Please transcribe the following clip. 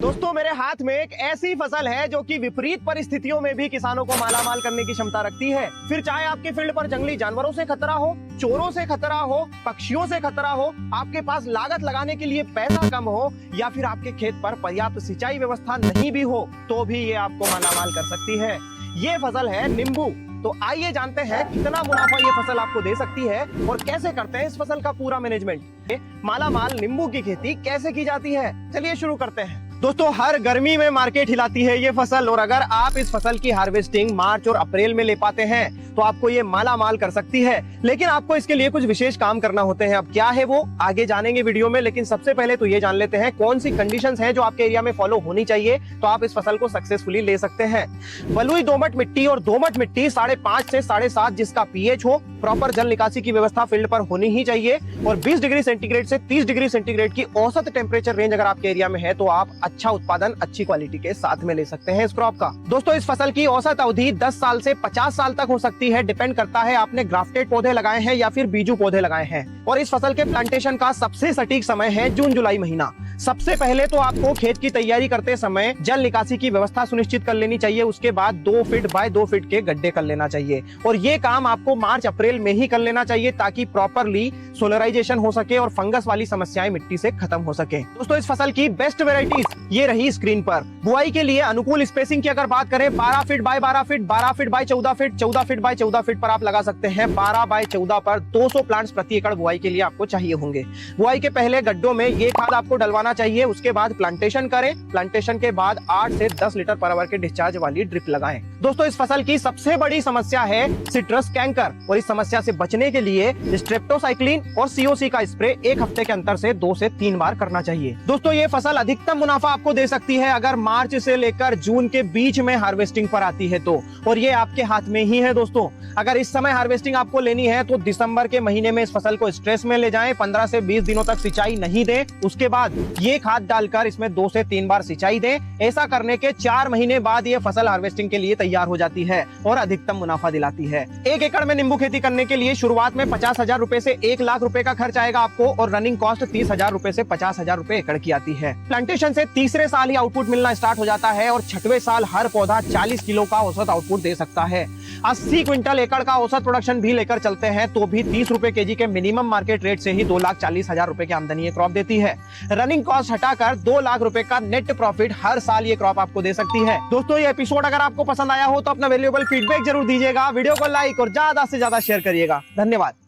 दोस्तों मेरे हाथ में एक ऐसी फसल है जो कि विपरीत परिस्थितियों में भी किसानों को मालामाल करने की क्षमता रखती है। फिर चाहे आपके फील्ड पर जंगली जानवरों से खतरा हो, चोरों से खतरा हो, पक्षियों से खतरा हो, आपके पास लागत लगाने के लिए पैसा कम हो या फिर आपके खेत पर पर्याप्त सिंचाई व्यवस्था नहीं भी हो, तो भी ये आपको मालामाल कर सकती है। ये फसल है नींबू। तो आइए जानते हैं कितना मुनाफा ये फसल आपको दे सकती है और कैसे करते हैं इस फसल का पूरा मैनेजमेंट। मालामाल नींबू की खेती कैसे की जाती है, चलिए शुरू करते हैं। दोस्तों हर गर्मी में मार्केट हिलाती है ये फसल, और अगर आप इस फसल की हार्वेस्टिंग मार्च और अप्रैल में ले पाते हैं तो आपको ये मालामाल कर सकती है। लेकिन आपको इसके लिए कुछ विशेष काम करना होते हैं। अब क्या है वो आगे जानेंगे वीडियो में, लेकिन सबसे पहले तो ये जान लेते हैं कौन सी कंडीशंस हैं जो आपके एरिया में फॉलो होनी चाहिए तो आप इस फसल को सक्सेसफुली ले सकते हैं। बलुई दोमट मिट्टी और दोमट मिट्टी 5.5 से 7.5 जिसका पीएच हो, प्रॉपर जल निकासी की व्यवस्था फील्ड पर होनी ही चाहिए, और 20 डिग्री सेंटीग्रेड से 30 डिग्री सेंटीग्रेड की औसत टेम्परेचर रेंज अगर आपके एरिया में है तो आप अच्छा उत्पादन अच्छी क्वालिटी के साथ में ले सकते हैं इस क्रॉप का। दोस्तों इस फसल की औसत अवधि 10 साल से 50 साल तक हो सकती है, डिपेंड करता है आपने ग्राफ्टेड पौधे लगाए हैं या फिर बीजू पौधे लगाए हैं। और इस फसल के प्लांटेशन का सबसे सटीक समय है जून जुलाई महीना। सबसे पहले तो आपको खेत की तैयारी करते समय जल निकासी की व्यवस्था सुनिश्चित कर लेनी चाहिए। उसके बाद 2 फीट बाय 2 फीट के गड्ढे कर लेना चाहिए, और ये काम आपको मार्च अप्रैल में ही कर लेना चाहिए ताकि प्रॉपरली सोलराइजेशन हो सके और फंगस वाली समस्याएं मिट्टी से खत्म हो सके। दोस्तों इस फसल की बेस्ट वेराइटीज ये रही स्क्रीन पर। बुआई के लिए अनुकूल स्पेसिंग की अगर बात करें 12 feet by 12 feet, 12 feet by 14 feet, 14 feet by 14 feet पर आप लगा सकते हैं। 12 बाय 14 पर 200 प्लांट्स प्रति एकड़ बुआई के लिए आपको चाहिए होंगे। बुआई के पहले गड्ढों में ये खाद आपको डलवाना चाहिए। उसके बाद प्लांटेशन करें। प्लांटेशन के बाद 8 से 10 लीटर पर आवर के डिस्चार्ज वाली ड्रिप लगाएं। दोस्तों इस फसल की सबसे बड़ी समस्या है सिट्रस कैंकर, और इस समस्या से बचने के लिए स्ट्रेप्टोसाइक्लिन और सीओसी का स्प्रे 1 हफ्ते के अंतर से 2 से 3 बार करना चाहिए। दोस्तों ये फसल अधिकतम मुनाफा आपको दे सकती है अगर मार्च से लेकर जून के बीच में हार्वेस्टिंग पर आती है तो, और ये आपके हाथ में ही है। दोस्तों अगर इस समय हार्वेस्टिंग आपको लेनी है तो दिसंबर के महीने में इस फसल को स्ट्रेस में ले जाएं। 15 से 20 दिनों तक सिंचाई नहीं दें। उसके बाद ये खाद डालकर इसमें 2 से 3 बार सिंचाई दें। ऐसा करने के 4 महीने बाद ये फसल हार्वेस्टिंग के लिए तैयार हो जाती है और अधिकतम मुनाफा दिलाती है। 1 एकड़ में नींबू खेती करने के लिए शुरुआत में 50,000 रुपए से 1 लाख रुपए का खर्च आएगा आपको, और रनिंग कॉस्ट 30,000 रुपए से 50,000 रुपए एकड़ की आती है। प्लांटेशन से तीसरे साल ही आउटपुट मिलना स्टार्ट हो जाता है, और 6वें साल हर पौधा 40 किलो का औसत आउटपुट दे सकता है। 80 क्विंटल एकड़ का औसत प्रोडक्शन भी लेकर चलते हैं तो भी 30 रुपए केजी के मिनिमम मार्केट रेट से ही 2,40,000 रुपए की आमदनी ये क्रॉप देती है। रनिंग कॉस्ट हटाकर 2 लाख रुपए का नेट प्रॉफिट हर साल ये क्रॉप आपको दे सकती है। दोस्तों ये एपिसोड अगर आपको पसंद आया हो तो अपना वैल्यूएबल फीडबैक जरूर दीजिएगा, वीडियो को लाइक और ज्यादा से ज्यादा शेयर करिएगा। धन्यवाद।